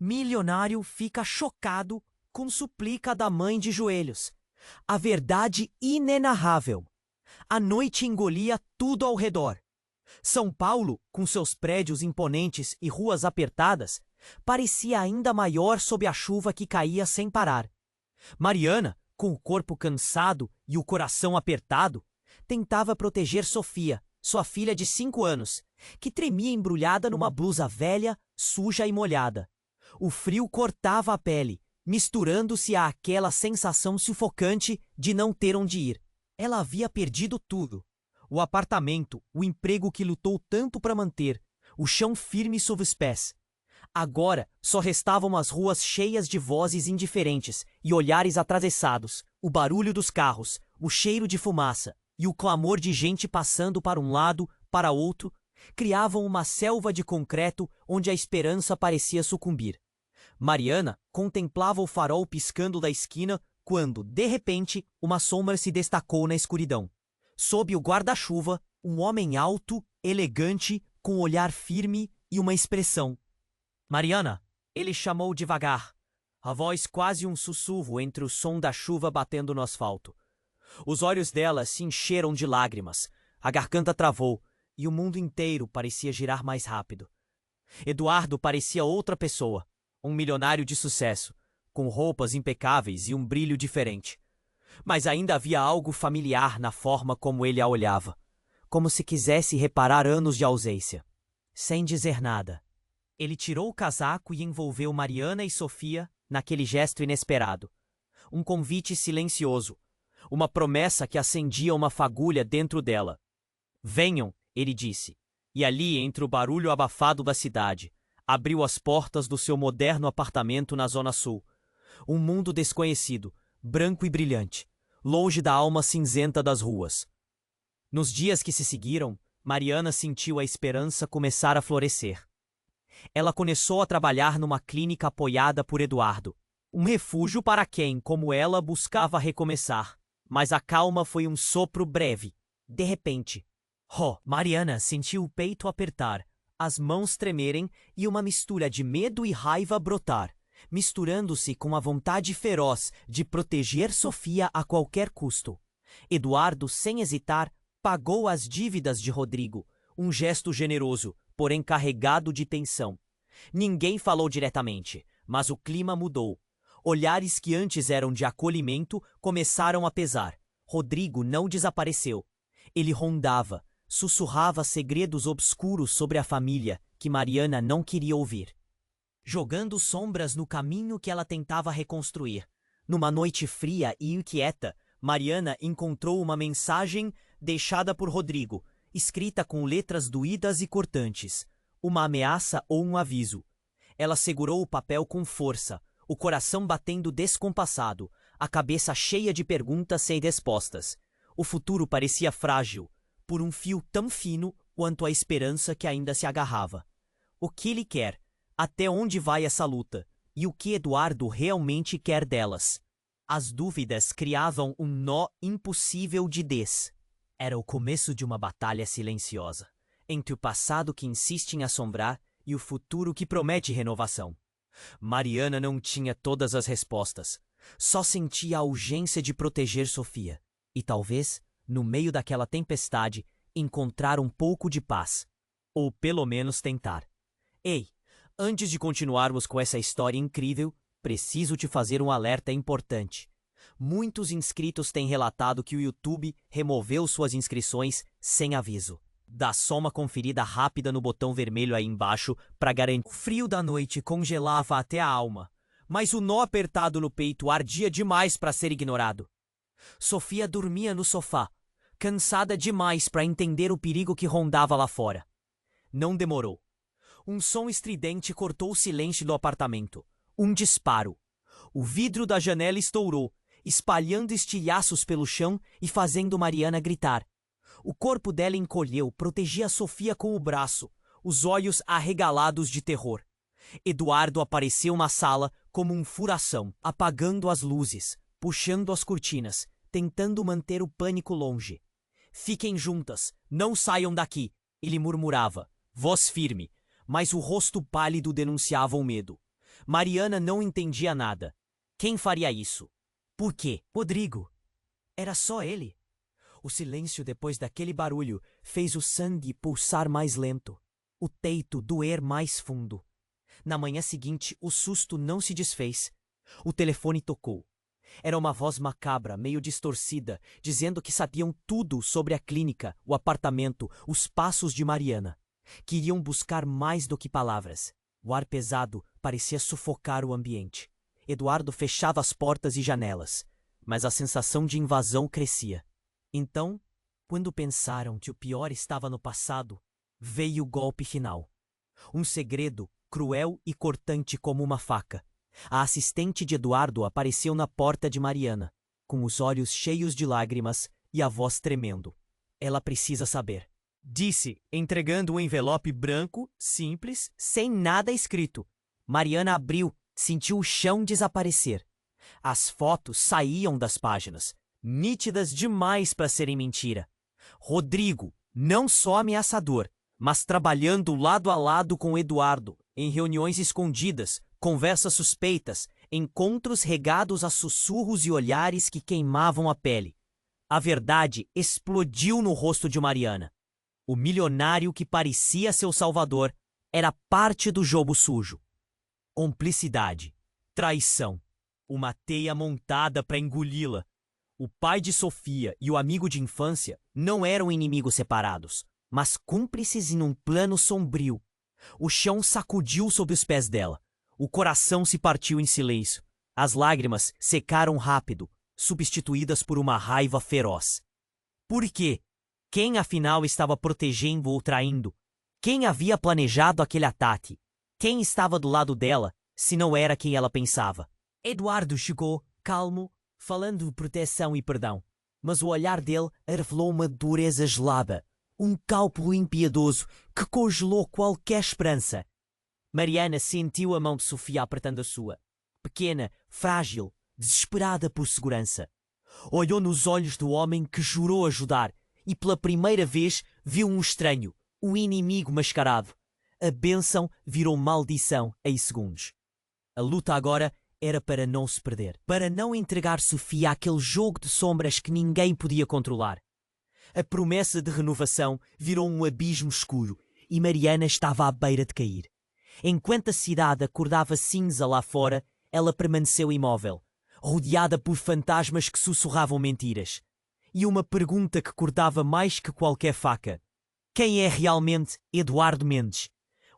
Milionário fica chocado com súplica da mãe de joelhos. A verdade inenarrável. A noite engolia tudo ao redor. São Paulo, com seus prédios imponentes e ruas apertadas, parecia ainda maior sob a chuva que caía sem parar. Mariana, com o corpo cansado e o coração apertado, tentava proteger Sofia, sua filha de 5 anos, que tremia embrulhada numa blusa velha, suja e molhada. O frio cortava a pele, misturando-se àquela sensação sufocante de não ter onde ir. Ela havia perdido tudo. O apartamento, o emprego que lutou tanto para manter, o chão firme sob os pés. Agora só restavam as ruas cheias de vozes indiferentes e olhares atravessados, o barulho dos carros, o cheiro de fumaça e o clamor de gente passando para um lado, para outro, criavam uma selva de concreto onde a esperança parecia sucumbir. Mariana contemplava o farol piscando da esquina quando, de repente, uma sombra se destacou na escuridão. Sob o guarda-chuva, um homem alto, elegante, com um olhar firme e uma expressão. Mariana, ele chamou devagar, a voz quase um sussurro entre o som da chuva batendo no asfalto. Os olhos dela se encheram de lágrimas, a garganta travou e o mundo inteiro parecia girar mais rápido. Eduardo parecia outra pessoa, um milionário de sucesso, com roupas impecáveis e um brilho diferente. Mas ainda havia algo familiar na forma como ele a olhava, como se quisesse reparar anos de ausência. Sem dizer nada, ele tirou o casaco e envolveu Mariana e Sofia naquele gesto inesperado. Um convite silencioso, uma promessa que acendia uma fagulha dentro dela. Venham, ele disse, e ali, entre o barulho abafado da cidade, abriu as portas do seu moderno apartamento na Zona Sul. Um mundo desconhecido, branco e brilhante, longe da alma cinzenta das ruas. Nos dias que se seguiram, Mariana sentiu a esperança começar a florescer. Ela começou a trabalhar numa clínica apoiada por Eduardo, um refúgio para quem, como ela, buscava recomeçar. Mas a calma foi um sopro breve. De repente, Mariana sentiu o peito apertar, as mãos tremerem e uma mistura de medo e raiva brotar, misturando-se com a vontade feroz de proteger Sofia a qualquer custo. Eduardo, sem hesitar, pagou as dívidas de Rodrigo, um gesto generoso, porém carregado de tensão. Ninguém falou diretamente, mas o clima mudou. Olhares que antes eram de acolhimento começaram a pesar. Rodrigo não desapareceu. Ele rondava, sussurrava segredos obscuros sobre a família que Mariana não queria ouvir, jogando sombras no caminho que ela tentava reconstruir. Numa noite fria e inquieta, Mariana encontrou uma mensagem deixada por Rodrigo, escrita com letras doídas e cortantes. Uma ameaça ou um aviso. Ela segurou o papel com força, o coração batendo descompassado, a cabeça cheia de perguntas sem respostas. O futuro parecia frágil, por um fio tão fino quanto a esperança que ainda se agarrava. O que ele quer? Até onde vai essa luta? E o que Eduardo realmente quer delas? As dúvidas criavam um nó impossível de Era o começo de uma batalha silenciosa, entre o passado que insiste em assombrar e o futuro que promete renovação. Mariana não tinha todas as respostas, só sentia a urgência de proteger Sofia e talvez, no meio daquela tempestade, encontrar um pouco de paz, ou pelo menos tentar. Ei, antes de continuarmos com essa história incrível, preciso te fazer um alerta importante. Muitos inscritos têm relatado que o YouTube removeu suas inscrições sem aviso. Dá só uma conferida rápida no botão vermelho aí embaixo para garantir. O frio da noite congelava até a alma, mas o nó apertado no peito ardia demais para ser ignorado. Sofia dormia no sofá, cansada demais para entender o perigo que rondava lá fora. Não demorou. Um som estridente cortou o silêncio do apartamento. Um disparo. O vidro da janela estourou, espalhando estilhaços pelo chão e fazendo Mariana gritar. O corpo dela encolheu, protegia Sofia com o braço, os olhos arregalados de terror. Eduardo apareceu na sala como um furação, apagando as luzes, puxando as cortinas, tentando manter o pânico longe. Fiquem juntas, não saiam daqui, ele murmurava, voz firme, mas o rosto pálido denunciava o medo. Mariana não entendia nada. Quem faria isso? Por quê? Rodrigo. Era só ele. O silêncio depois daquele barulho fez o sangue pulsar mais lento, o peito doer mais fundo. Na manhã seguinte, o susto não se desfez. O telefone tocou. Era uma voz macabra, meio distorcida, dizendo que sabiam tudo sobre a clínica, o apartamento, os passos de Mariana. Queriam buscar mais do que palavras. O ar pesado parecia sufocar o ambiente. Eduardo fechava as portas e janelas, mas a sensação de invasão crescia. Então, quando pensaram que o pior estava no passado, veio o golpe final. Um segredo cruel e cortante como uma faca. A assistente de Eduardo apareceu na porta de Mariana, com os olhos cheios de lágrimas e a voz tremendo. Ela precisa saber. Disse, entregando um envelope branco, simples, sem nada escrito. Mariana abriu, sentiu o chão desaparecer. As fotos saíam das páginas, nítidas demais para serem mentira. Rodrigo, não só ameaçador, mas trabalhando lado a lado com Eduardo, em reuniões escondidas, conversas suspeitas, encontros regados a sussurros e olhares que queimavam a pele. A verdade explodiu no rosto de Mariana. O milionário que parecia seu salvador era parte do jogo sujo. Cumplicidade, traição, uma teia montada para engoli-la. O pai de Sofia e o amigo de infância não eram inimigos separados, mas cúmplices em um plano sombrio. O chão sacudiu sob os pés dela. O coração se partiu em silêncio. As lágrimas secaram rápido, substituídas por uma raiva feroz. Por quê? Quem afinal estava protegendo ou traindo? Quem havia planejado aquele ataque? Quem estava do lado dela, se não era quem ela pensava? Eduardo chegou, calmo, falando de proteção e perdão. Mas o olhar dele revelou uma dureza gelada, um cálculo impiedoso que congelou qualquer esperança. Mariana sentiu a mão de Sofia apertando a sua. Pequena, frágil, desesperada por segurança. Olhou nos olhos do homem que jurou ajudar e pela primeira vez viu um estranho, um inimigo mascarado. A bênção virou maldição em segundos. A luta agora era para não se perder, para não entregar Sofia àquele jogo de sombras que ninguém podia controlar. A promessa de renovação virou um abismo escuro e Mariana estava à beira de cair. Enquanto a cidade acordava cinza lá fora, ela permaneceu imóvel, rodeada por fantasmas que sussurravam mentiras. E uma pergunta que cortava mais que qualquer faca. Quem é realmente Eduardo Mendes?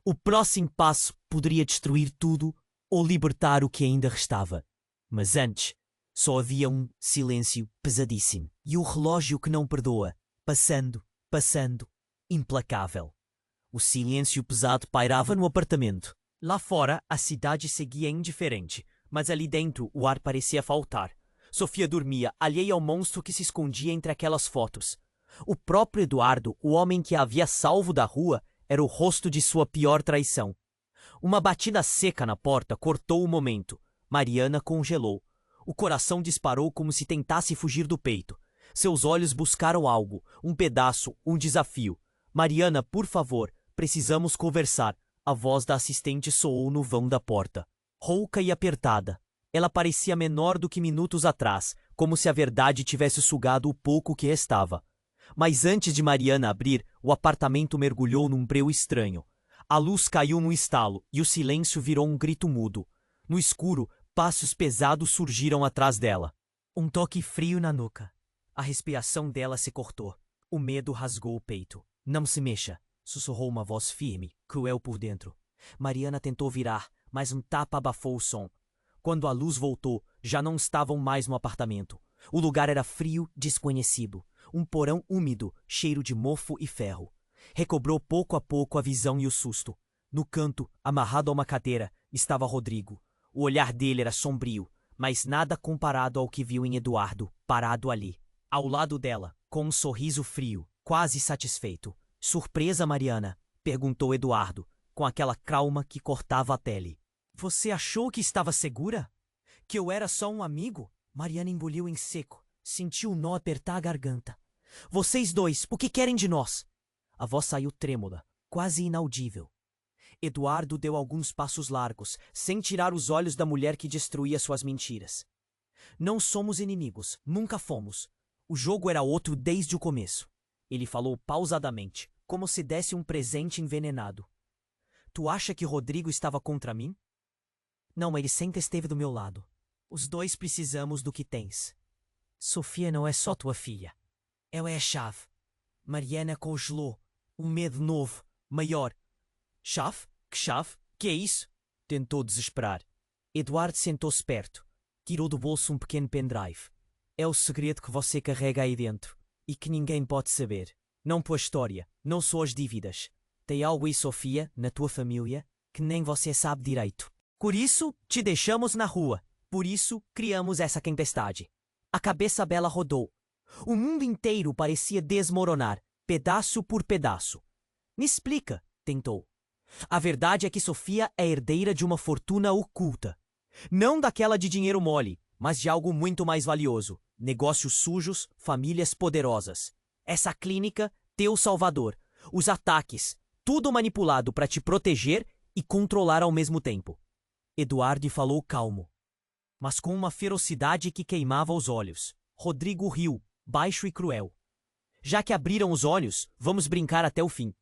O próximo passo poderia destruir tudo ou libertar o que ainda restava. Mas antes, só havia um silêncio pesadíssimo. E o relógio que não perdoa, passando, implacável. O silêncio pesado pairava no apartamento. Lá fora, a cidade seguia indiferente, mas ali dentro o ar parecia faltar. Sofia dormia, alheia ao monstro que se escondia entre aquelas fotos. O próprio Eduardo, o homem que a havia salvo da rua, era o rosto de sua pior traição. Uma batida seca na porta cortou o momento. Mariana congelou. O coração disparou como se tentasse fugir do peito. Seus olhos buscaram algo, um pedaço, um desafio. Mariana, por favor, precisamos conversar. A voz da assistente soou no vão da porta. Rouca e apertada. Ela parecia menor do que minutos atrás, como se a verdade tivesse sugado o pouco que restava. Mas antes de Mariana abrir, o apartamento mergulhou num breu estranho. A luz caiu num estalo e o silêncio virou um grito mudo. No escuro, passos pesados surgiram atrás dela. Um toque frio na nuca. A respiração dela se cortou. O medo rasgou o peito. Não se mexa, sussurrou uma voz firme, cruel por dentro. Mariana tentou virar, mas um tapa abafou o som. Quando a luz voltou, já não estavam mais no apartamento. O lugar era frio, desconhecido. Um porão úmido, cheiro de mofo e ferro. Recobrou pouco a pouco a visão e o susto. No canto, amarrado a uma cadeira, estava Rodrigo. O olhar dele era sombrio, mas nada comparado ao que viu em Eduardo, parado ali. Ao lado dela, com um sorriso frio, quase satisfeito. Surpresa, Mariana? Perguntou Eduardo, com aquela calma que cortava a pele. Você achou que estava segura? Que eu era só um amigo? Mariana engoliu em seco. Sentiu o nó apertar a garganta. Vocês dois, o que querem de nós? A voz saiu trêmula, quase inaudível. Eduardo deu alguns passos largos, sem tirar os olhos da mulher que destruía suas mentiras. Não somos inimigos, nunca fomos. O jogo era outro desde o começo. Ele falou pausadamente, como se desse um presente envenenado. Tu acha que Rodrigo estava contra mim? Não, ele sempre esteve do meu lado. Os dois precisamos do que tens. Sofia não é só tua filha. Ela é a chave. Mariana congelou. Um medo novo, maior. Chave? Que chave? Que é isso? Tentou desesperar. Eduardo sentou-se perto. Tirou do bolso um pequeno pendrive. É o segredo que você carrega aí dentro. E que ninguém pode saber. Não tua história, não só as dívidas. Tem algo aí, Sofia, na tua família, que nem você sabe direito. Por isso, te deixamos na rua. Por isso, criamos essa tempestade. A cabeça Bela rodou. O mundo inteiro parecia desmoronar, pedaço por pedaço. Me explica, tentou. A verdade é que Sofia é herdeira de uma fortuna oculta. Não daquela de dinheiro mole, mas de algo muito mais valioso. Negócios sujos, famílias poderosas. Essa clínica, teu salvador. Os ataques, tudo manipulado para te proteger e controlar ao mesmo tempo. Eduardo falou calmo, mas com uma ferocidade que queimava os olhos. Rodrigo riu, baixo e cruel. Já que abriram os olhos, vamos brincar até o fim.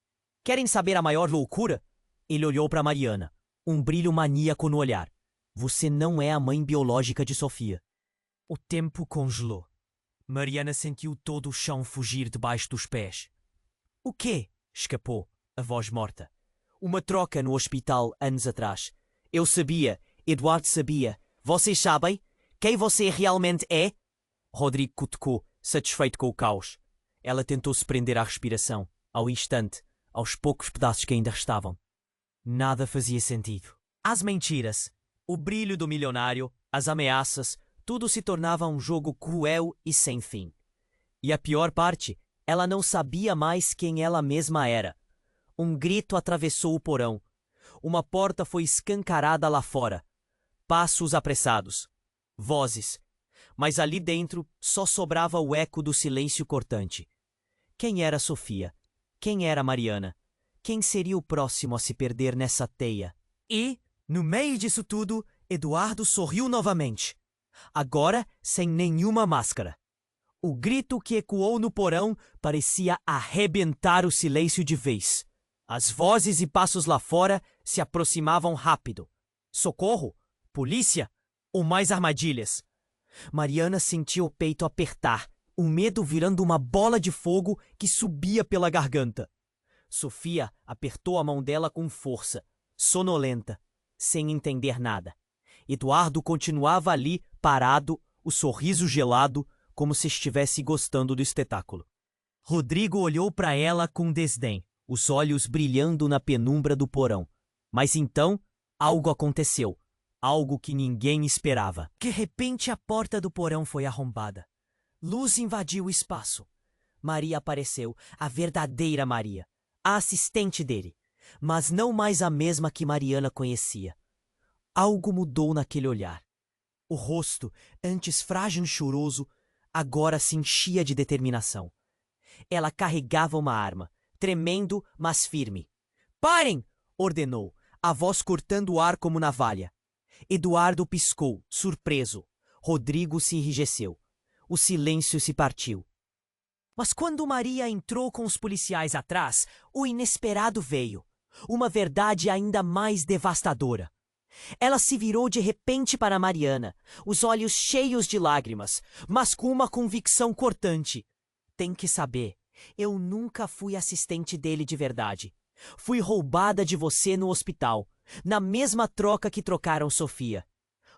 Querem saber a maior loucura? Ele olhou para Mariana, um brilho maníaco no olhar. Você não é a mãe biológica de Sofia. O tempo congelou. Mariana sentiu todo o chão fugir debaixo dos pés. O quê? Escapou, a voz morta. Uma troca no hospital anos atrás. Eu sabia, Eduardo sabia. Vocês sabem quem você realmente é? Rodrigo cutucou, satisfeito com o caos. Ela tentou se prender à respiração, ao instante, aos poucos pedaços que ainda restavam. Nada fazia sentido. As mentiras, o brilho do milionário, as ameaças, tudo se tornava um jogo cruel e sem fim. E a pior parte, ela não sabia mais quem ela mesma era. Um grito atravessou o porão. Uma porta foi escancarada lá fora. Passos apressados. Vozes. Mas ali dentro só sobrava o eco do silêncio cortante. Quem era Sofia? Quem era Mariana? Quem seria o próximo a se perder nessa teia? E, no meio disso tudo, Eduardo sorriu novamente. Agora sem nenhuma máscara. O grito que ecoou no porão parecia arrebentar o silêncio de vez. As vozes e passos lá fora se aproximavam rápido. Socorro? Polícia? Ou mais armadilhas? Mariana sentia o peito apertar, o medo virando uma bola de fogo que subia pela garganta. Sofia apertou a mão dela com força, sonolenta, sem entender nada. Eduardo continuava ali, parado, o sorriso gelado, como se estivesse gostando do espetáculo. Rodrigo olhou para ela com desdém, os olhos brilhando na penumbra do porão. Mas então, algo aconteceu. Algo que ninguém esperava. De repente, a porta do porão foi arrombada. Luz invadiu o espaço. Maria apareceu, a verdadeira Maria, a assistente dele, mas não mais a mesma que Mariana conhecia. Algo mudou naquele olhar. O rosto, antes frágil e choroso, agora se enchia de determinação. Ela carregava uma arma, tremendo, mas firme. "Parem!" ordenou, a voz cortando o ar como navalha. Eduardo piscou, surpreso. Rodrigo se enrijeceu. O silêncio se partiu. Mas quando Maria entrou com os policiais atrás, o inesperado veio. Uma verdade ainda mais devastadora. Ela se virou de repente para Mariana, os olhos cheios de lágrimas, mas com uma convicção cortante. Tem que saber, eu nunca fui assistente dele de verdade. Fui roubada de você no hospital, na mesma troca que trocaram Sofia.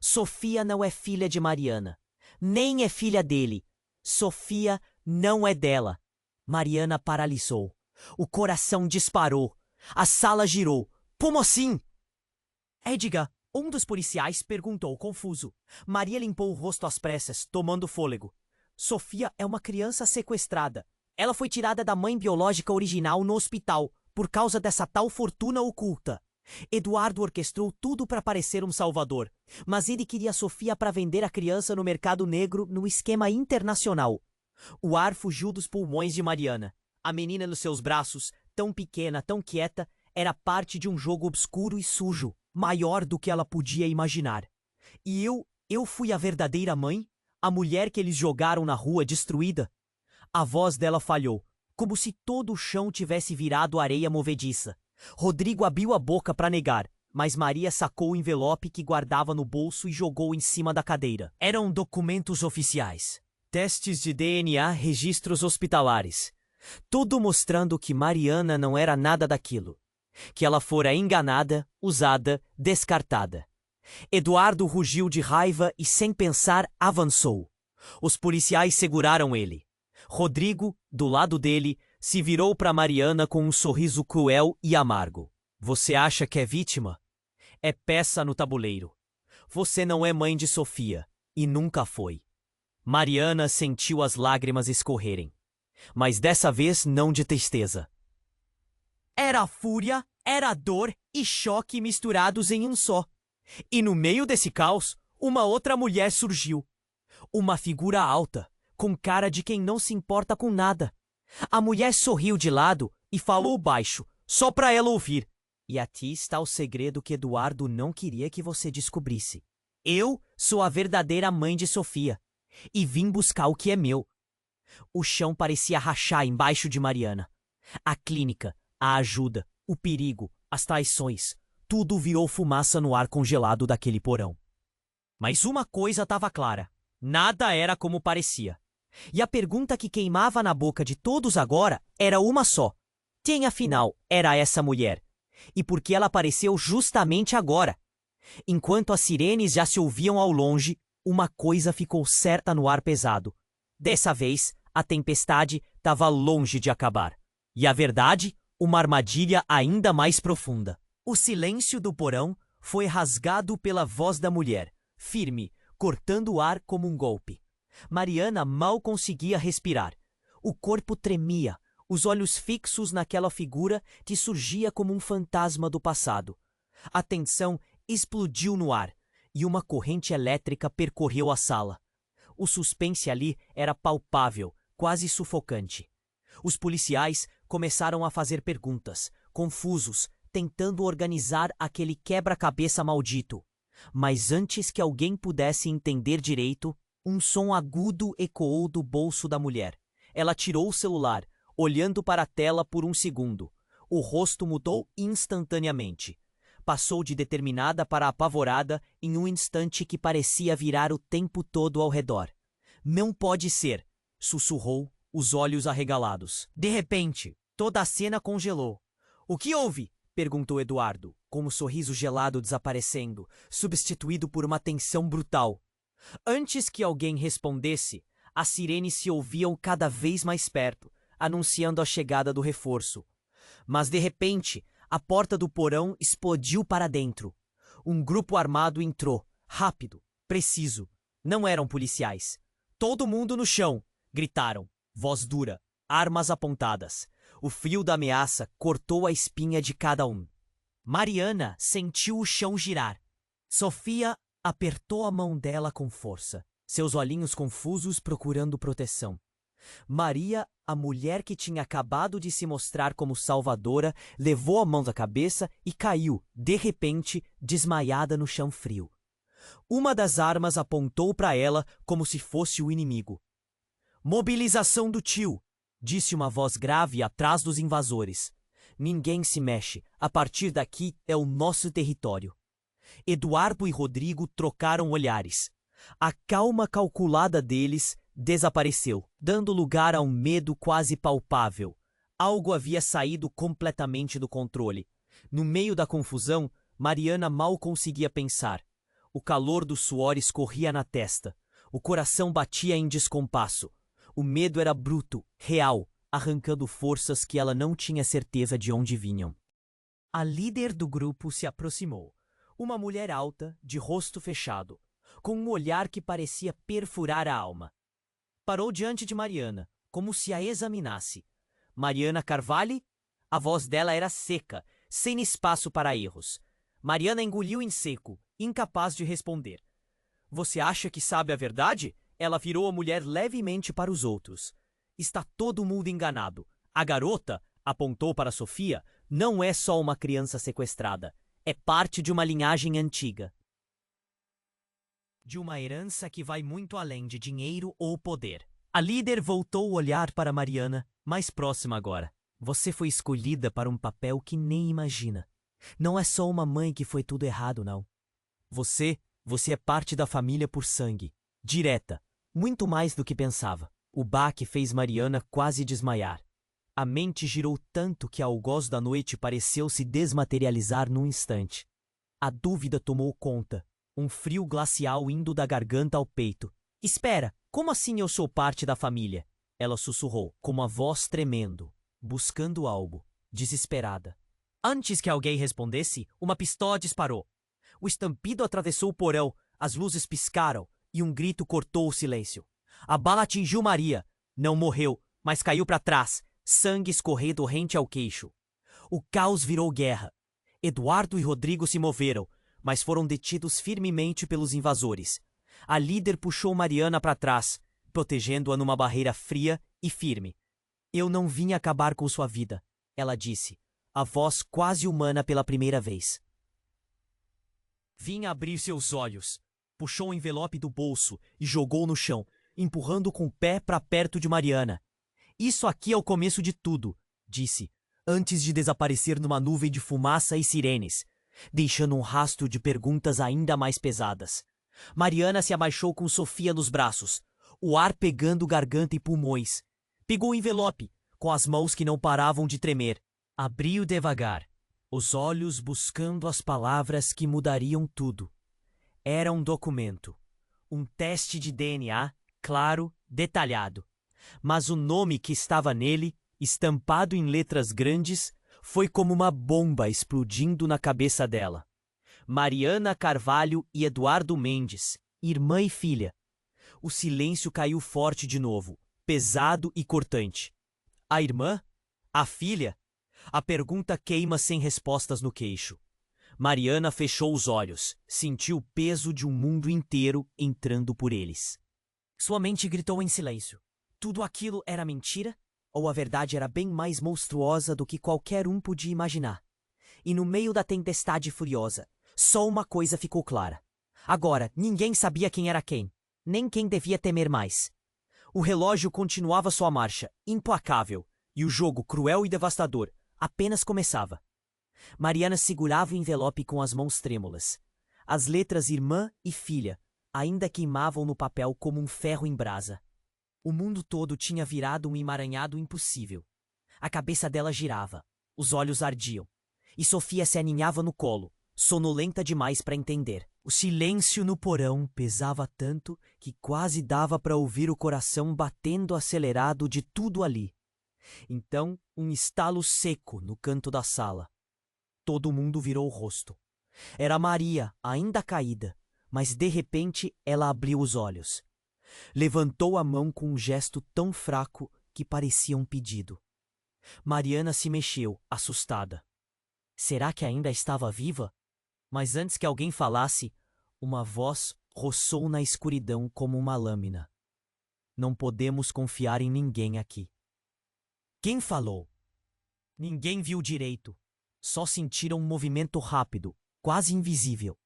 Sofia não é filha de Mariana, nem é filha dele. Sofia não é dela. Mariana paralisou. O coração disparou. A sala girou. Como assim? Edgar, um dos policiais, perguntou confuso. Maria limpou o rosto às pressas, tomando fôlego. Sofia é uma criança sequestrada. Ela foi tirada da mãe biológica original no hospital, por causa dessa tal fortuna oculta. Eduardo orquestrou tudo para parecer um salvador, mas ele queria Sofia para vender a criança no mercado negro no esquema internacional. O ar fugiu dos pulmões de Mariana. A menina nos seus braços, tão pequena, tão quieta, era parte de um jogo obscuro e sujo, maior do que ela podia imaginar. E eu fui a verdadeira mãe? A mulher que eles jogaram na rua destruída? A voz dela falhou, como se todo o chão tivesse virado areia movediça. Rodrigo abriu a boca para negar, mas Maria sacou o envelope que guardava no bolso e jogou em cima da cadeira. Eram documentos oficiais. Testes de DNA, registros hospitalares. Tudo mostrando que Mariana não era nada daquilo. Que ela fora enganada, usada, descartada. Eduardo rugiu de raiva e, sem pensar, avançou. Os policiais seguraram ele. Rodrigo, do lado dele, se virou para Mariana com um sorriso cruel e amargo. Você acha que é vítima? É peça no tabuleiro. Você não é mãe de Sofia, e nunca foi. Mariana sentiu as lágrimas escorrerem, mas dessa vez não de tristeza. Era fúria, era dor e choque misturados em um só. E no meio desse caos, uma outra mulher surgiu. Uma figura alta, com cara de quem não se importa com nada. A mulher sorriu de lado e falou baixo, só para ela ouvir. E aqui está o segredo que Eduardo não queria que você descobrisse. Eu sou a verdadeira mãe de Sofia e vim buscar o que é meu. O chão parecia rachar embaixo de Mariana. A clínica, a ajuda, o perigo, as traições, tudo virou fumaça no ar congelado daquele porão. Mas uma coisa estava clara: nada era como parecia. E a pergunta que queimava na boca de todos agora era uma só: quem afinal era essa mulher? E por que ela apareceu justamente agora? Enquanto as sirenes já se ouviam ao longe, uma coisa ficou certa no ar pesado. Dessa vez, a tempestade estava longe de acabar. E a verdade, uma armadilha ainda mais profunda. O silêncio do porão foi rasgado pela voz da mulher, firme, cortando o ar como um golpe. Mariana mal conseguia respirar. O corpo tremia, os olhos fixos naquela figura que surgia como um fantasma do passado. A tensão explodiu no ar e uma corrente elétrica percorreu a sala. O suspense ali era palpável, quase sufocante. Os policiais começaram a fazer perguntas, confusos, tentando organizar aquele quebra-cabeça maldito. Mas antes que alguém pudesse entender direito, um som agudo ecoou do bolso da mulher. Ela tirou o celular, olhando para a tela por um segundo. O rosto mudou instantaneamente. Passou de determinada para apavorada em um instante que parecia virar o tempo todo ao redor. Não pode ser, sussurrou, os olhos arregalados. De repente, toda a cena congelou. O que houve? Perguntou Eduardo, com um sorriso gelado desaparecendo, substituído por uma tensão brutal. Antes que alguém respondesse, as sirenes se ouviam cada vez mais perto, anunciando a chegada do reforço. Mas de repente, a porta do porão explodiu para dentro. Um grupo armado entrou, rápido, preciso. Não eram policiais. Todo mundo no chão, gritaram, voz dura, armas apontadas. O frio da ameaça cortou a espinha de cada um. Mariana sentiu o chão girar. Sofia apertou a mão dela com força, seus olhinhos confusos procurando proteção. Maria, a mulher que tinha acabado de se mostrar como salvadora, levou a mão da cabeça e caiu, de repente, desmaiada no chão frio. Uma das armas apontou para ela como se fosse o inimigo. Mobilização do tio, disse uma voz grave atrás dos invasores. Ninguém se mexe, a partir daqui é o nosso território. Eduardo e Rodrigo trocaram olhares. A calma calculada deles desapareceu, dando lugar a um medo quase palpável. Algo havia saído completamente do controle. No meio da confusão, Mariana mal conseguia pensar. O calor do suor escorria na testa. O coração batia em descompasso. O medo era bruto, real, arrancando forças que ela não tinha certeza de onde vinham. A líder do grupo se aproximou. Uma mulher alta, de rosto fechado, com um olhar que parecia perfurar a alma. Parou diante de Mariana, como se a examinasse. Mariana Carvalho? A voz dela era seca, sem espaço para erros. Mariana engoliu em seco, incapaz de responder. Você acha que sabe a verdade? Ela virou a mulher levemente para os outros. Está todo mundo enganado. A garota, apontou para Sofia, não é só uma criança sequestrada, é parte de uma linhagem antiga. De uma herança que vai muito além de dinheiro ou poder. A líder voltou o olhar para Mariana, mais próxima agora. Você foi escolhida para um papel que nem imagina. Não é só uma mãe que foi tudo errado, não. Você é parte da família por sangue. Direta. Muito mais do que pensava. O baque fez Mariana quase desmaiar. A mente girou tanto que a algoz da noite pareceu se desmaterializar num instante. A dúvida tomou conta. Um frio glacial indo da garganta ao peito. Espera, como assim eu sou parte da família? Ela sussurrou, com uma voz tremendo, buscando algo, desesperada. Antes que alguém respondesse, uma pistola disparou. O estampido atravessou o porão, as luzes piscaram e um grito cortou o silêncio. A bala atingiu Maria. Não morreu, mas caiu para trás, sangue escorrendo rente ao queixo. O caos virou guerra. Eduardo e Rodrigo se moveram, mas foram detidos firmemente pelos invasores. A líder puxou Mariana para trás, protegendo-a numa barreira fria e firme. Eu não vim acabar com sua vida, ela disse, a voz quase humana pela primeira vez. Vim abrir seus olhos. Puxou o envelope do bolso e jogou no chão, empurrando com o pé para perto de Mariana. Isso aqui é o começo de tudo, disse, antes de desaparecer numa nuvem de fumaça e sirenes, deixando um rastro de perguntas ainda mais pesadas. Mariana se abaixou com Sofia nos braços, o ar pegando garganta e pulmões. Pegou o envelope, com as mãos que não paravam de tremer. Abriu devagar, os olhos buscando as palavras que mudariam tudo. Era um documento. Um teste de DNA, claro, detalhado. Mas o nome que estava nele, estampado em letras grandes, foi como uma bomba explodindo na cabeça dela. Mariana Carvalho e Eduardo Mendes, irmã e filha. O silêncio caiu forte de novo, pesado e cortante. A irmã? A filha? A pergunta queima sem respostas no queixo. Mariana fechou os olhos, sentiu o peso de um mundo inteiro entrando por eles. Sua mente gritou em silêncio. Tudo aquilo era mentira? Ou a verdade era bem mais monstruosa do que qualquer um podia imaginar? E no meio da tempestade furiosa, só uma coisa ficou clara. Agora, ninguém sabia quem era quem, nem quem devia temer mais. O relógio continuava sua marcha, implacável, e o jogo cruel e devastador apenas começava. Mariana segurava o envelope com as mãos trêmulas. As letras irmã e filha ainda queimavam no papel como um ferro em brasa. O mundo todo tinha virado um emaranhado impossível. A cabeça dela girava, os olhos ardiam, e Sofia se aninhava no colo, sonolenta demais para entender. O silêncio no porão pesava tanto que quase dava para ouvir o coração batendo acelerado de tudo ali. Então, um estalo seco no canto da sala. Todo mundo virou o rosto. Era Maria, ainda caída, mas de repente ela abriu os olhos. Levantou a mão com um gesto tão fraco que parecia um pedido. Mariana se mexeu, assustada. Será que ainda estava viva? Mas antes que alguém falasse, uma voz roçou na escuridão como uma lâmina. Não podemos confiar em ninguém aqui. Quem falou? Ninguém viu direito. Só sentiram um movimento rápido, quase invisível.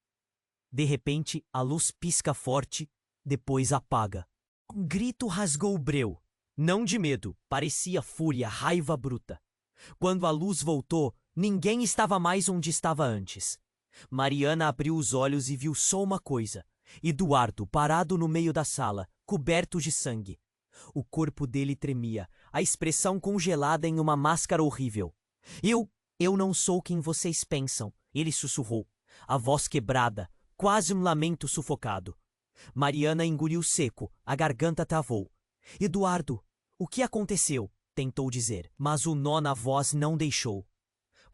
De repente, a luz pisca forte, depois apaga. Um grito rasgou o breu. Não de medo, parecia fúria, raiva bruta. Quando a luz voltou, ninguém estava mais onde estava antes. Mariana abriu os olhos e viu só uma coisa. Eduardo parado no meio da sala, coberto de sangue. O corpo dele tremia, a expressão congelada em uma máscara horrível. Eu não sou quem vocês pensam, ele sussurrou, a voz quebrada, quase um lamento sufocado. Mariana engoliu seco, a garganta travou. Eduardo, o que aconteceu? Tentou dizer, mas o nó na voz não deixou.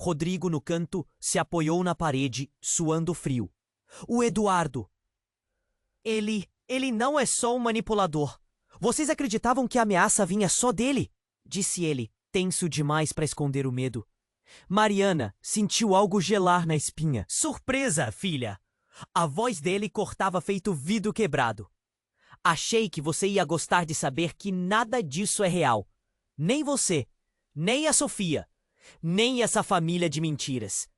Rodrigo, no canto, se apoiou na parede, suando frio. O Eduardo! Ele não é só um manipulador. Vocês acreditavam que a ameaça vinha só dele? Disse ele, tenso demais para esconder o medo. Mariana sentiu algo gelar na espinha. Surpresa, filha! A voz dele cortava feito vidro quebrado. Achei que você ia gostar de saber que nada disso é real. Nem você, nem a Sofia. Nem essa família de mentiras.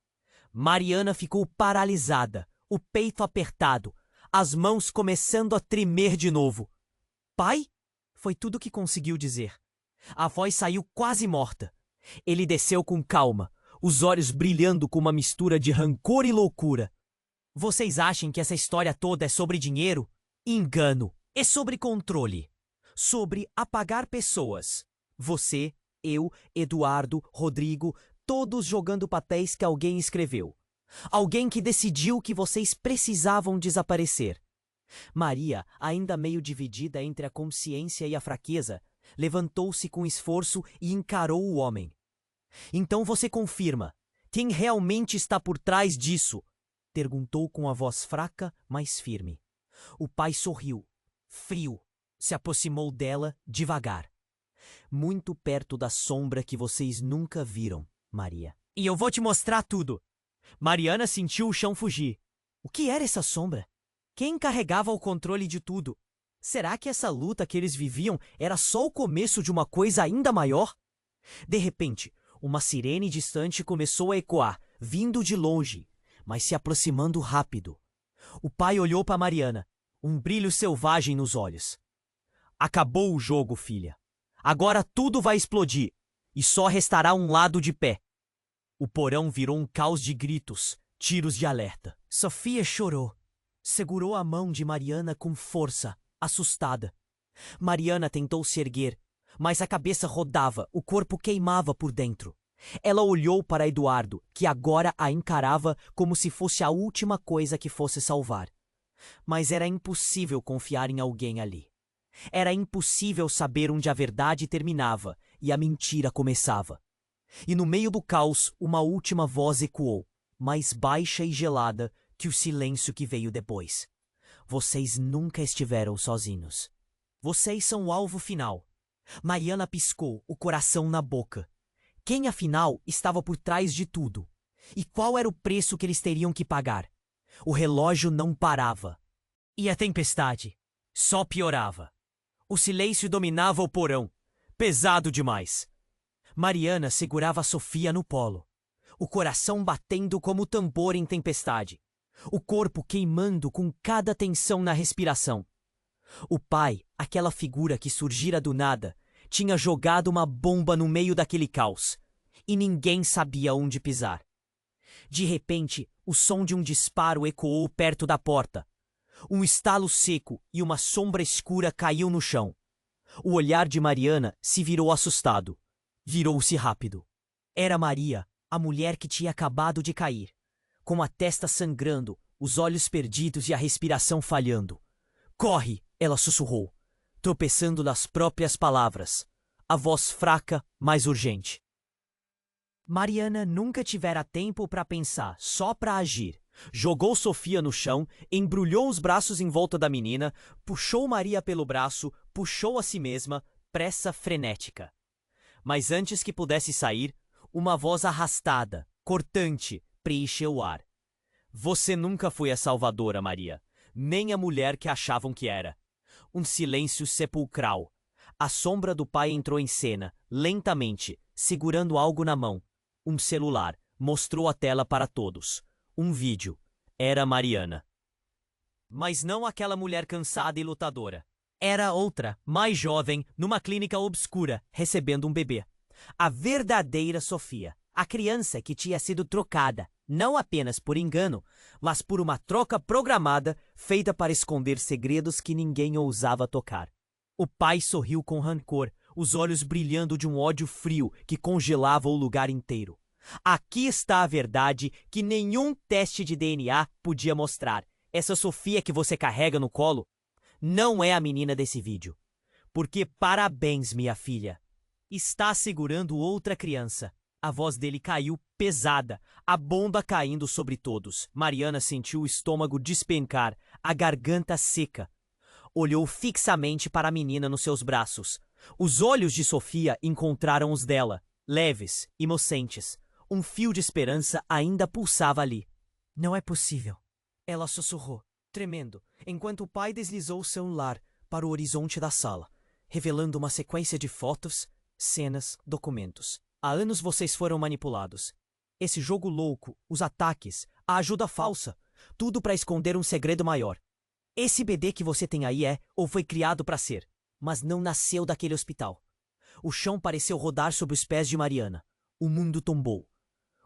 Mariana ficou paralisada, o peito apertado, as mãos começando a tremer de novo. Pai? Foi tudo que conseguiu dizer. A voz saiu quase morta. Ele desceu com calma, os olhos brilhando com uma mistura de rancor e loucura. Vocês acham que essa história toda é sobre dinheiro? Engano. É sobre controle. Sobre apagar pessoas. Você, eu, Eduardo, Rodrigo, todos jogando papéis que alguém escreveu. Alguém que decidiu que vocês precisavam desaparecer. Maria, ainda meio dividida entre a consciência e a fraqueza, levantou-se com esforço e encarou o homem. Então você confirma. Quem realmente está por trás disso? Perguntou com a voz fraca, mas firme. O pai sorriu. Frio. Se aproximou dela devagar. Muito perto da sombra que vocês nunca viram, Maria. E eu vou te mostrar tudo. Mariana sentiu o chão fugir. O que era essa sombra? Quem carregava o controle de tudo? Será que essa luta que eles viviam era só o começo de uma coisa ainda maior? De repente, uma sirene distante começou a ecoar, vindo de longe, mas se aproximando rápido. O pai olhou para Mariana, um brilho selvagem nos olhos. Acabou o jogo, filha. Agora tudo vai explodir, e só restará um lado de pé. O porão virou um caos de gritos, tiros de alerta. Sofia chorou. Segurou a mão de Mariana com força, assustada. Mariana tentou se erguer, mas a cabeça rodava, o corpo queimava por dentro. Ela olhou para Eduardo, que agora a encarava como se fosse a última coisa que fosse salvar. Mas era impossível confiar em alguém ali. Era impossível saber onde a verdade terminava e a mentira começava. E no meio do caos, uma última voz ecoou, mais baixa e gelada que o silêncio que veio depois. Vocês nunca estiveram sozinhos. Vocês são o alvo final. Mariana piscou, o coração na boca. Quem, afinal, estava por trás de tudo? E qual era o preço que eles teriam que pagar? O relógio não parava. E a tempestade só piorava. O silêncio dominava o porão, pesado demais. Mariana segurava a Sofia no polo, o coração batendo como tambor em tempestade, o corpo queimando com cada tensão na respiração. O pai, aquela figura que surgira do nada, tinha jogado uma bomba no meio daquele caos, e ninguém sabia onde pisar. De repente, o som de um disparo ecoou perto da porta. Um estalo seco e uma sombra escura caiu no chão. O olhar de Mariana se virou assustado. Virou-se rápido. Era Maria, a mulher que tinha acabado de cair, com a testa sangrando, os olhos perdidos e a respiração falhando. Corre, ela sussurrou, tropeçando nas próprias palavras, a voz fraca, mas urgente. Mariana nunca tivera tempo para pensar, só para agir. Jogou Sofia no chão, embrulhou os braços em volta da menina, puxou Maria pelo braço, puxou a si mesma, pressa frenética. Mas antes que pudesse sair, uma voz arrastada, cortante, preencheu o ar. Você nunca foi a salvadora, Maria, nem a mulher que achavam que era. Um silêncio sepulcral. A sombra do pai entrou em cena, lentamente, segurando algo na mão. Um celular. Mostrou a tela para todos. Um vídeo. Era Mariana. Mas não aquela mulher cansada e lutadora. Era outra, mais jovem, numa clínica obscura, recebendo um bebê. A verdadeira Sofia. A criança que tinha sido trocada, não apenas por engano, mas por uma troca programada feita para esconder segredos que ninguém ousava tocar. O pai sorriu com rancor, os olhos brilhando de um ódio frio que congelava o lugar inteiro. Aqui está a verdade que nenhum teste de DNA podia mostrar. Essa Sofia que você carrega no colo não é a menina desse vídeo. Porque parabéns, minha filha. Está segurando outra criança. A voz dele caiu pesada, a bomba caindo sobre todos. Mariana sentiu o estômago despencar, a garganta seca. Olhou fixamente para a menina nos seus braços. Os olhos de Sofia encontraram os dela, leves, inocentes. Um fio de esperança ainda pulsava ali. Não é possível. Ela sussurrou, tremendo, enquanto o pai deslizou o celular para o horizonte da sala, revelando uma sequência de fotos, cenas, documentos. Há anos vocês foram manipulados. Esse jogo louco, os ataques, a ajuda falsa, tudo para esconder um segredo maior. Esse bebê que você tem aí é, ou foi criado para ser, mas não nasceu daquele hospital. O chão pareceu rodar sob os pés de Mariana. O mundo tombou.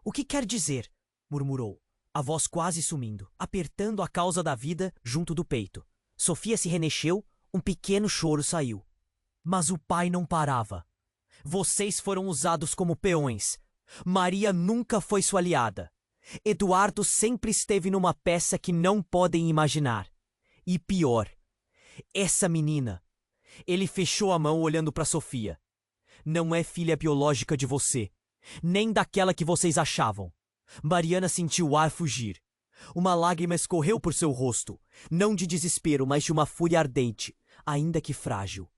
O que quer dizer? Murmurou, a voz quase sumindo, apertando a causa da vida junto do peito. Sofia se remexeu, um pequeno choro saiu. Mas o pai não parava. Vocês foram usados como peões. Maria nunca foi sua aliada. Eduardo sempre esteve numa peça que não podem imaginar. E pior, essa menina. Ele fechou a mão olhando para Sofia. Não é filha biológica de você, nem daquela que vocês achavam. Mariana sentiu o ar fugir. Uma lágrima escorreu por seu rosto, não de desespero, mas de uma fúria ardente, ainda que frágil.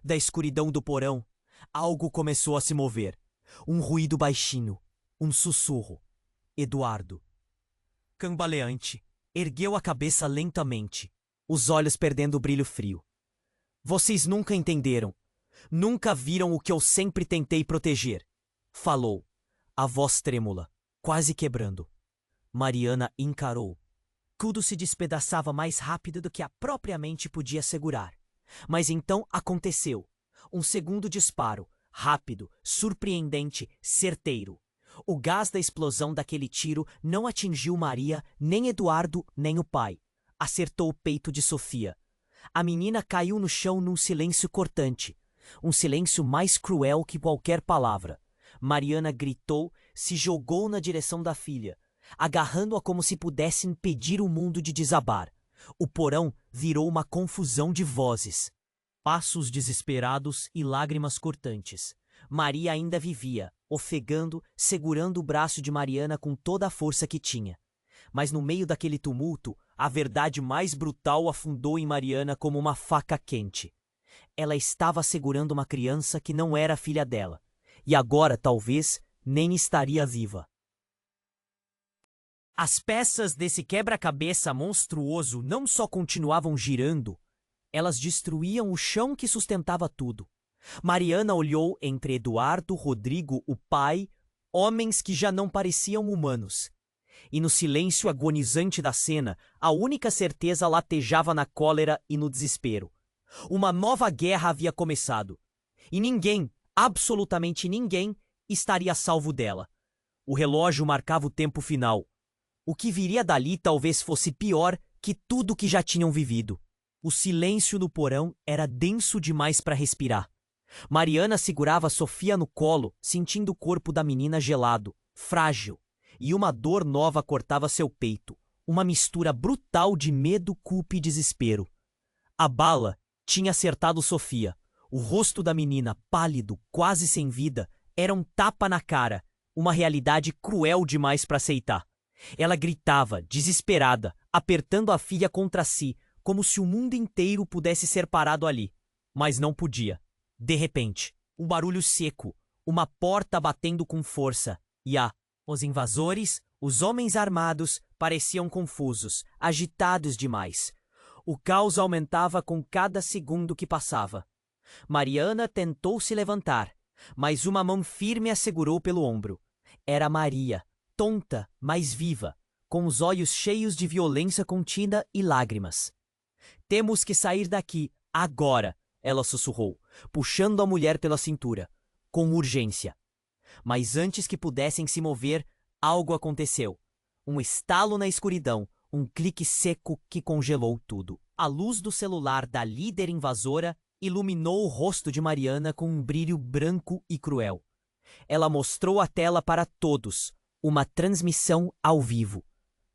Da escuridão do porão, algo começou a se mover. Um ruído baixinho, um sussurro. Eduardo. Cambaleante, ergueu a cabeça lentamente, os olhos perdendo o brilho frio. Vocês nunca entenderam. Nunca viram o que eu sempre tentei proteger. Falou, a voz trêmula, quase quebrando. Mariana encarou. Tudo se despedaçava mais rápido do que a própria mente podia segurar. Mas então aconteceu. Um segundo disparo, rápido, surpreendente, certeiro. O gás da explosão daquele tiro não atingiu Maria, nem Eduardo, nem o pai. Acertou o peito de Sofia. A menina caiu no chão num silêncio cortante. Um silêncio mais cruel que qualquer palavra. Mariana gritou, se jogou na direção da filha, agarrando-a como se pudesse impedir o mundo de desabar. O porão virou uma confusão de vozes. Passos desesperados e lágrimas cortantes. Maria ainda vivia, ofegando, segurando o braço de Mariana com toda a força que tinha. Mas no meio daquele tumulto, a verdade mais brutal afundou em Mariana como uma faca quente. Ela estava segurando uma criança que não era filha dela, e agora, talvez, nem estaria viva. As peças desse quebra-cabeça monstruoso não só continuavam girando, elas destruíam o chão que sustentava tudo. Mariana olhou entre Eduardo, Rodrigo, o pai, homens que já não pareciam humanos. E no silêncio agonizante da cena, a única certeza latejava na cólera e no desespero. Uma nova guerra havia começado. E ninguém, absolutamente ninguém, estaria salvo dela. O relógio marcava o tempo final. O que viria dali talvez fosse pior que tudo que já tinham vivido. O silêncio no porão era denso demais para respirar. Mariana segurava Sofia no colo, sentindo o corpo da menina gelado, frágil, e uma dor nova cortava seu peito, uma mistura brutal de medo, culpa e desespero. A bala tinha acertado Sofia. O rosto da menina, pálido, quase sem vida, era um tapa na cara, uma realidade cruel demais para aceitar. Ela gritava, desesperada, apertando a filha contra si, como se o mundo inteiro pudesse ser parado ali. Mas não podia. De repente, um barulho seco, uma porta batendo com força, e os invasores, os homens armados, pareciam confusos, agitados demais. O caos aumentava com cada segundo que passava. Mariana tentou se levantar, mas uma mão firme a segurou pelo ombro. Era Maria, tonta, mas viva, com os olhos cheios de violência contida e lágrimas. Temos que sair daqui, agora, ela sussurrou, puxando a mulher pela cintura, com urgência. Mas antes que pudessem se mover, algo aconteceu. Um estalo na escuridão, um clique seco que congelou tudo. A luz do celular da líder invasora iluminou o rosto de Mariana com um brilho branco e cruel. Ela mostrou a tela para todos, uma transmissão ao vivo.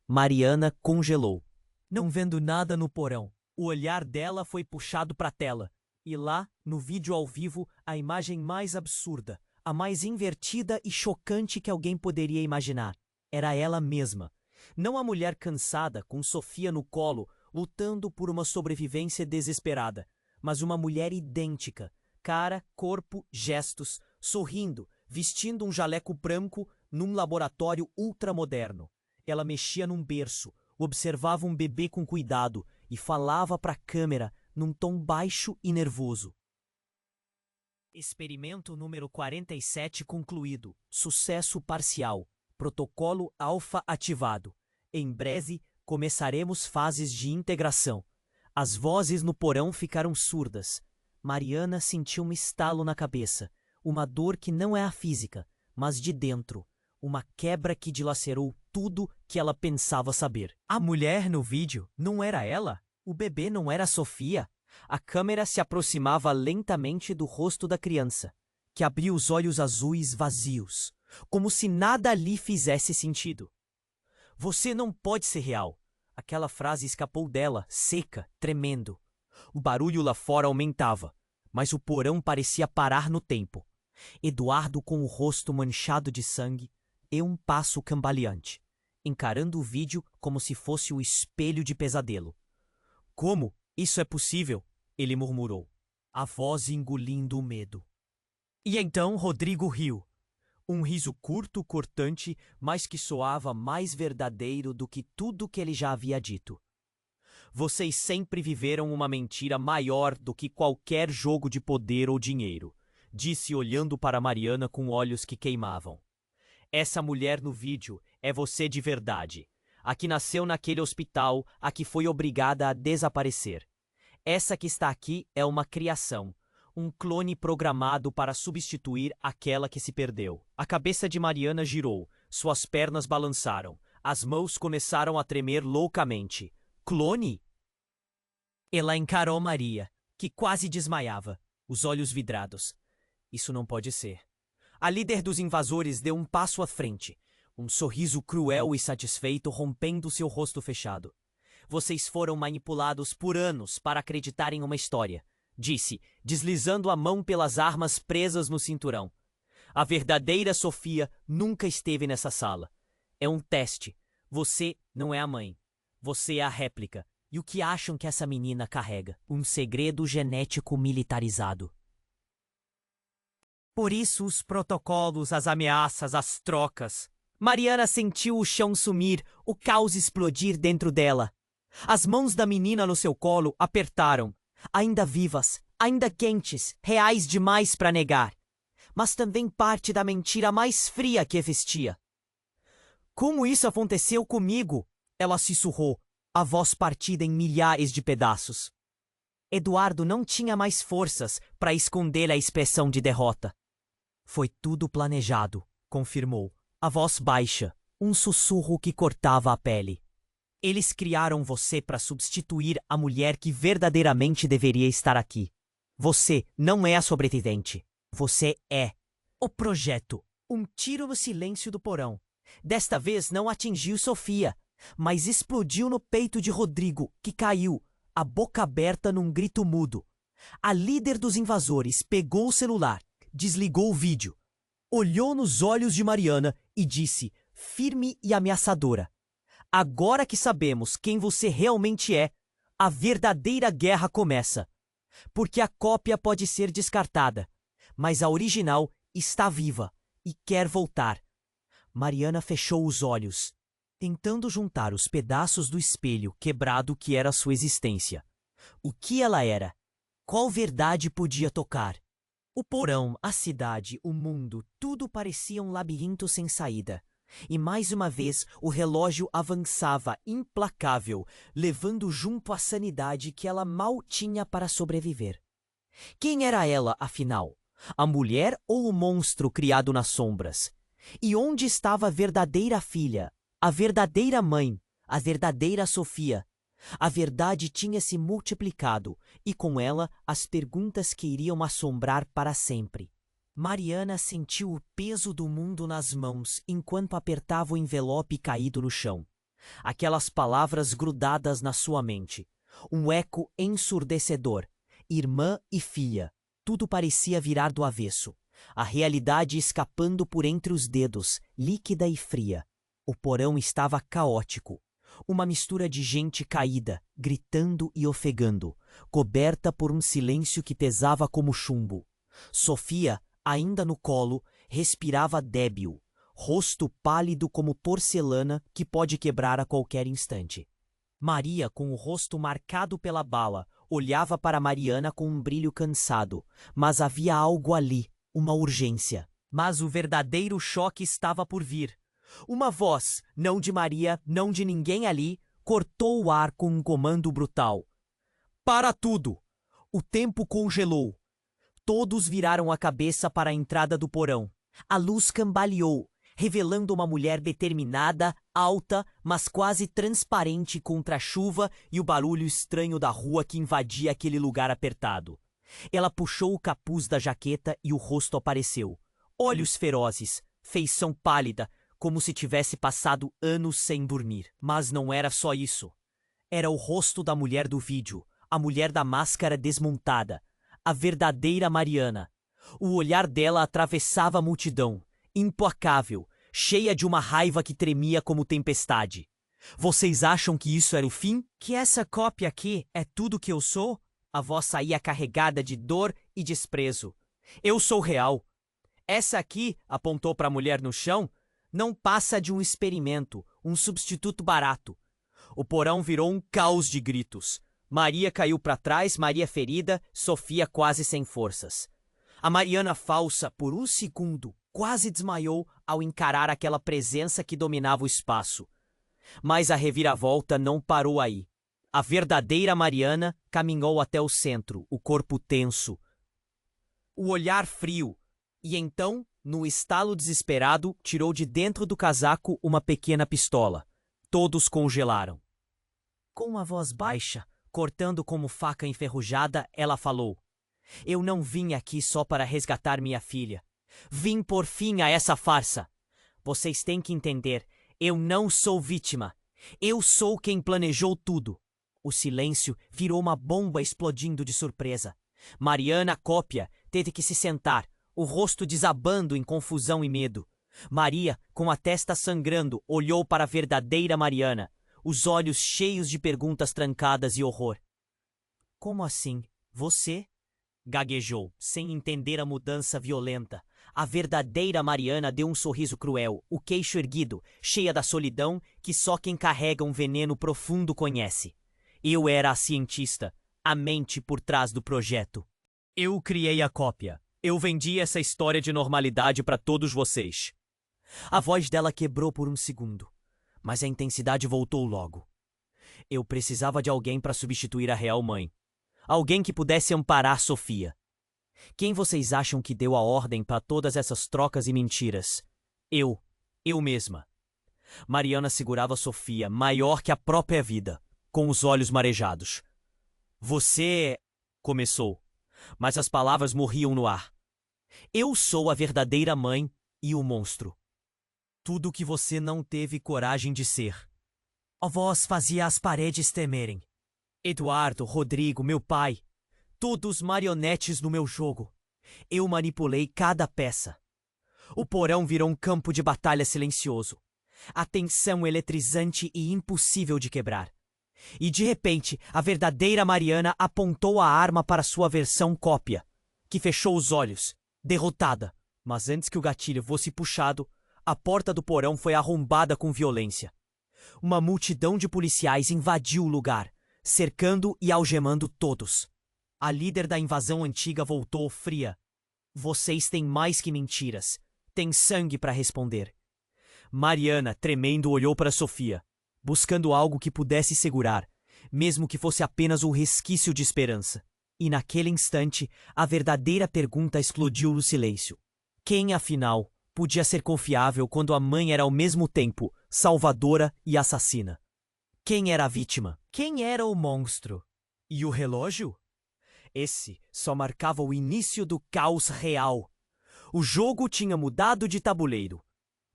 Mariana congelou. Não vendo nada no porão. O olhar dela foi puxado para a tela. E lá, no vídeo ao vivo, a imagem mais absurda, a mais invertida e chocante que alguém poderia imaginar. Era ela mesma. Não a mulher cansada, com Sofia no colo, lutando por uma sobrevivência desesperada, mas uma mulher idêntica, cara, corpo, gestos, sorrindo, vestindo um jaleco branco num laboratório ultramoderno. Ela mexia num berço, observava um bebê com cuidado e falava para a câmera num tom baixo e nervoso. Experimento número 47 concluído. Sucesso parcial. Protocolo alfa ativado. Em breve, começaremos fases de integração. As vozes no porão ficaram surdas. Mariana sentiu um estalo na cabeça. Uma dor que não é a física, mas de dentro. Uma quebra que dilacerou tudo que ela pensava saber. A mulher no vídeo não era ela? O bebê não era Sofia? A câmera se aproximava lentamente do rosto da criança, que abria os olhos azuis vazios, como se nada ali fizesse sentido. Você não pode ser real. Aquela frase escapou dela, seca, tremendo. O barulho lá fora aumentava, mas o porão parecia parar no tempo. Eduardo, com o rosto manchado de sangue, e um passo cambaleante, encarando o vídeo como se fosse o espelho de pesadelo. Como isso é possível? Ele murmurou, a voz engolindo o medo. E então Rodrigo riu. Um riso curto, cortante, mas que soava mais verdadeiro do que tudo que ele já havia dito. Vocês sempre viveram uma mentira maior do que qualquer jogo de poder ou dinheiro, disse olhando para Mariana com olhos que queimavam. Essa mulher no vídeo é você de verdade. A que nasceu naquele hospital, a que foi obrigada a desaparecer. Essa que está aqui é uma criação, um clone programado para substituir aquela que se perdeu. A cabeça de Mariana girou, suas pernas balançaram, as mãos começaram a tremer loucamente. Clone? Ela encarou Maria, que quase desmaiava, os olhos vidrados. Isso não pode ser. A líder dos invasores deu um passo à frente, um sorriso cruel e satisfeito rompendo seu rosto fechado. Vocês foram manipulados por anos para acreditar em uma história, disse, deslizando a mão pelas armas presas no cinturão. A verdadeira Sofia nunca esteve nessa sala. É um teste. Você não é a mãe. Você é a réplica. E o que acham que essa menina carrega? Um segredo genético militarizado. Por isso os protocolos, as ameaças, as trocas. Mariana sentiu o chão sumir, o caos explodir dentro dela. As mãos da menina no seu colo apertaram, ainda vivas, ainda quentes, reais demais para negar, mas também parte da mentira mais fria que vestia. Como isso aconteceu comigo? Ela sussurrou, a voz partida em milhares de pedaços. Eduardo não tinha mais forças para esconder a expressão de derrota. Foi tudo planejado, confirmou, a voz baixa, um sussurro que cortava a pele. Eles criaram você para substituir a mulher que verdadeiramente deveria estar aqui. Você não é a sobrevivente. Você é o projeto. Um tiro no silêncio do porão. Desta vez não atingiu Sofia, mas explodiu no peito de Rodrigo, que caiu, a boca aberta num grito mudo. A líder dos invasores pegou o celular, desligou o vídeo, olhou nos olhos de Mariana e disse, firme e ameaçadora: agora que sabemos quem você realmente é, a verdadeira guerra começa. Porque a cópia pode ser descartada, mas a original está viva e quer voltar. Mariana fechou os olhos, tentando juntar os pedaços do espelho quebrado que era sua existência. O que ela era? Qual verdade podia tocar? O porão, a cidade, o mundo, tudo parecia um labirinto sem saída. E mais uma vez o relógio avançava implacável, levando junto a sanidade que ela mal tinha para sobreviver. Quem era ela, afinal? A mulher ou o monstro criado nas sombras? E onde estava a verdadeira filha, a verdadeira mãe, a verdadeira Sofia? A verdade tinha se multiplicado, e com ela as perguntas que iriam assombrar para sempre. Mariana sentiu o peso do mundo nas mãos enquanto apertava o envelope caído no chão. Aquelas palavras grudadas na sua mente. Um eco ensurdecedor. Irmã e filha. Tudo parecia virar do avesso. A realidade escapando por entre os dedos, líquida e fria. O porão estava caótico. Uma mistura de gente caída, gritando e ofegando, coberta por um silêncio que pesava como chumbo. Sofia, ainda no colo, respirava débil, rosto pálido como porcelana que pode quebrar a qualquer instante. Maria, com o rosto marcado pela bala, Olhava para Mariana com um brilho cansado, mas havia algo ali, uma urgência. Mas o verdadeiro choque estava por vir. Uma voz, não de Maria, não de ninguém ali, cortou o ar com um comando brutal. Para tudo! O tempo congelou. Todos viraram a cabeça para a entrada do porão. A luz cambaleou, revelando uma mulher determinada, alta, mas quase transparente contra a chuva e o barulho estranho da rua que invadia aquele lugar apertado. Ela puxou o capuz da jaqueta e o rosto apareceu. Olhos ferozes, feição pálida, como se tivesse passado anos sem dormir. Mas não era só isso. Era o rosto da mulher do vídeo, a mulher da máscara desmontada, a verdadeira Mariana. O olhar dela atravessava a multidão, implacável, cheia de uma raiva que tremia como tempestade. Vocês acham que isso era o fim? Que essa cópia aqui é tudo que eu sou? A voz saía carregada de dor e desprezo. Eu sou real. Essa aqui, apontou para a mulher no chão, não passa de um experimento, um substituto barato. O porão virou um caos de gritos. Maria caiu para trás, Maria ferida, Sofia quase sem forças. A Mariana falsa, por um segundo, quase desmaiou ao encarar aquela presença que dominava o espaço. Mas a reviravolta não parou aí. A verdadeira Mariana caminhou até o centro, o corpo tenso, o olhar frio, e então, num estalo desesperado, tirou de dentro do casaco uma pequena pistola. Todos congelaram. Com uma voz baixa, cortando como faca enferrujada, ela falou: Eu não vim aqui só para resgatar minha filha. Vim por fim a essa farsa. Vocês têm que entender, eu não sou vítima. Eu sou quem planejou tudo. O silêncio virou uma bomba explodindo de surpresa. Mariana, cópia, teve que se sentar, o rosto desabando em confusão e medo. Maria, com a testa sangrando, olhou para a verdadeira Mariana, os olhos cheios de perguntas trancadas e horror. Como assim? Você? Gaguejou, sem entender a mudança violenta. A verdadeira Mariana deu um sorriso cruel, o queixo erguido, cheia da solidão que só quem carrega um veneno profundo conhece. Eu era a cientista, a mente por trás do projeto. Eu criei a cópia. Eu vendi essa história de normalidade para todos vocês. A voz dela quebrou por um segundo, mas a intensidade voltou logo. Eu precisava de alguém para substituir a real mãe. Alguém que pudesse amparar Sofia. Quem vocês acham que deu a ordem para todas essas trocas e mentiras? Eu mesma. Mariana segurava Sofia, maior que a própria vida, com os olhos marejados. Você... começou, mas as palavras morriam no ar. Eu sou a verdadeira mãe e o monstro. Tudo que você não teve coragem de ser. A voz fazia as paredes tremerem. Eduardo, Rodrigo, meu pai, todos marionetes no meu jogo. Eu manipulei cada peça. O porão virou um campo de batalha silencioso. A tensão eletrizante e impossível de quebrar. E de repente, a verdadeira Mariana apontou a arma para sua versão cópia, que fechou os olhos, derrotada. Mas antes que o gatilho fosse puxado, a porta do porão foi arrombada com violência. Uma multidão de policiais invadiu o lugar, cercando e algemando todos. A líder da invasão antiga voltou fria. Vocês têm mais que mentiras. Têm sangue para responder. Mariana, tremendo, olhou para Sofia, buscando algo que pudesse segurar, mesmo que fosse apenas um resquício de esperança. E naquele instante, a verdadeira pergunta explodiu no silêncio. Quem, afinal, podia ser confiável quando a mãe era ao mesmo tempo salvadora e assassina? Quem era a vítima? Quem era o monstro? E o relógio? Esse só marcava o início do caos real. O jogo tinha mudado de tabuleiro.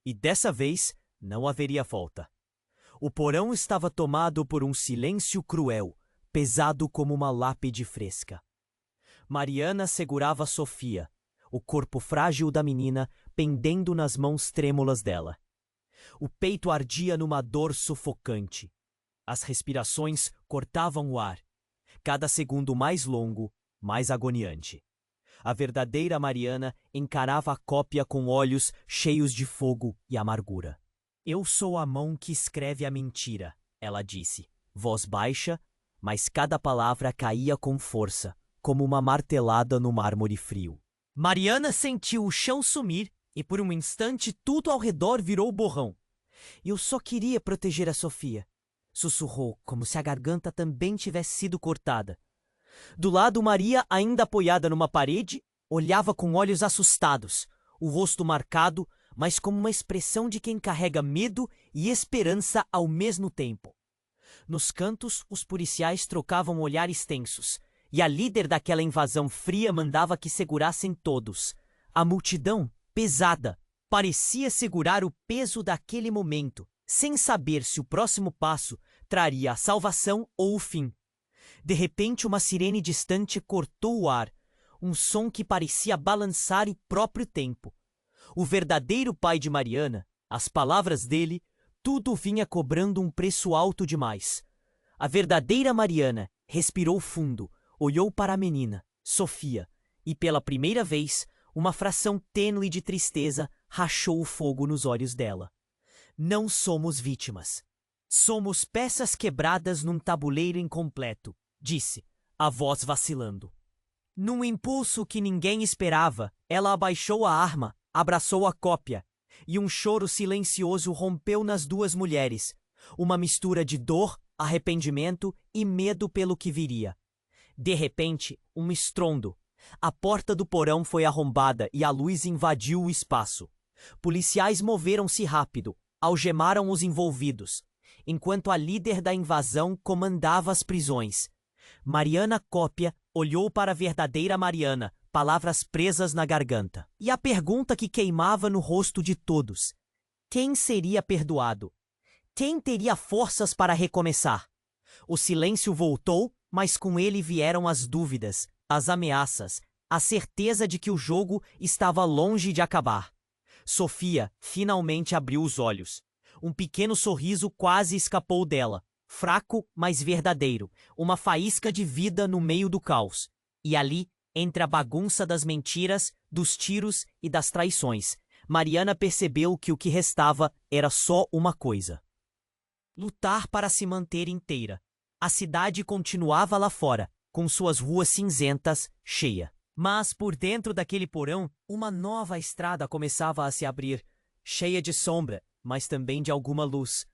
E dessa vez não haveria volta. O porão estava tomado por um silêncio cruel, pesado como uma lápide fresca. Mariana segurava Sofia, o corpo frágil da menina pendendo nas mãos trêmulas dela. O peito ardia numa dor sufocante. As respirações cortavam o ar, cada segundo mais longo, mais agoniante. A verdadeira Mariana encarava a cópia com olhos cheios de fogo e amargura. Eu sou a mão que escreve a mentira, ela disse, voz baixa, mas cada palavra caía com força, como uma martelada no mármore frio. Mariana sentiu o chão sumir e por um instante tudo ao redor virou borrão. Eu só queria proteger a Sofia, sussurrou, como se a garganta também tivesse sido cortada. Do lado, Maria, ainda apoiada numa parede, olhava com olhos assustados, o rosto marcado, mas com uma expressão de quem carrega medo e esperança ao mesmo tempo. Nos cantos, os policiais trocavam olhares tensos, e a líder daquela invasão fria mandava que segurassem todos. A multidão, pesada, parecia segurar o peso daquele momento, sem saber se o próximo passo traria a salvação ou o fim. De repente, uma sirene distante cortou o ar, um som que parecia balançar o próprio tempo. O verdadeiro pai de Mariana, as palavras dele, tudo vinha cobrando um preço alto demais. A verdadeira Mariana respirou fundo, olhou para a menina, Sofia, e pela primeira vez, uma fração tênue de tristeza rachou o fogo nos olhos dela. Não somos vítimas. Somos peças quebradas num tabuleiro incompleto, disse, a voz vacilando. Num impulso que ninguém esperava, ela abaixou a arma, abraçou a cópia, e um choro silencioso rompeu nas duas mulheres, uma mistura de dor, arrependimento e medo pelo que viria. De repente, um estrondo. A porta do porão foi arrombada e a luz invadiu o espaço. Policiais moveram-se rápido, algemaram os envolvidos, enquanto a líder da invasão comandava as prisões. Mariana Cópia olhou para a verdadeira Mariana, palavras presas na garganta. E a pergunta que queimava no rosto de todos: quem seria perdoado? Quem teria forças para recomeçar? O silêncio voltou, mas com ele vieram as dúvidas, as ameaças, a certeza de que o jogo estava longe de acabar. Sofia finalmente abriu os olhos. Um pequeno sorriso quase escapou dela, fraco, mas verdadeiro, uma faísca de vida no meio do caos. E ali, entre a bagunça das mentiras, dos tiros e das traições, Mariana percebeu que o que restava era só uma coisa: lutar para se manter inteira. A cidade continuava lá fora, com suas ruas cinzentas, cheia. Mas por dentro daquele porão, uma nova estrada começava a se abrir, cheia de sombra, mas também de alguma luz.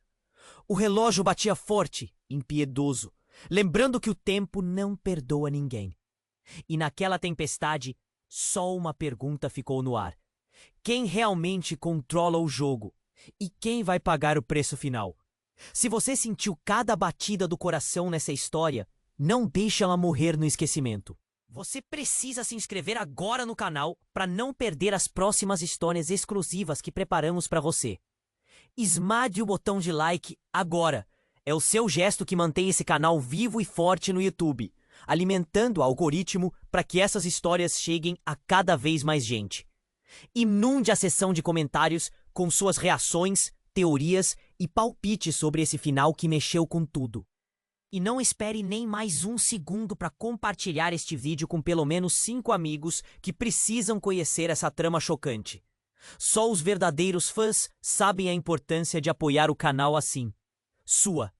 O relógio batia forte, impiedoso, lembrando que o tempo não perdoa ninguém. E naquela tempestade, só uma pergunta ficou no ar: quem realmente controla o jogo? E quem vai pagar o preço final? Se você sentiu cada batida do coração nessa história, não deixe ela morrer no esquecimento. Você precisa se inscrever agora no canal para não perder as próximas histórias exclusivas que preparamos para você. Esmague o botão de like agora. É o seu gesto que mantém esse canal vivo e forte no YouTube, alimentando o algoritmo para que essas histórias cheguem a cada vez mais gente. Inunde a seção de comentários com suas reações, teorias e palpites sobre esse final que mexeu com tudo. E não espere nem mais um segundo para compartilhar este vídeo com pelo menos 5 amigos que precisam conhecer essa trama chocante. Só os verdadeiros fãs sabem a importância de apoiar o canal assim. Sua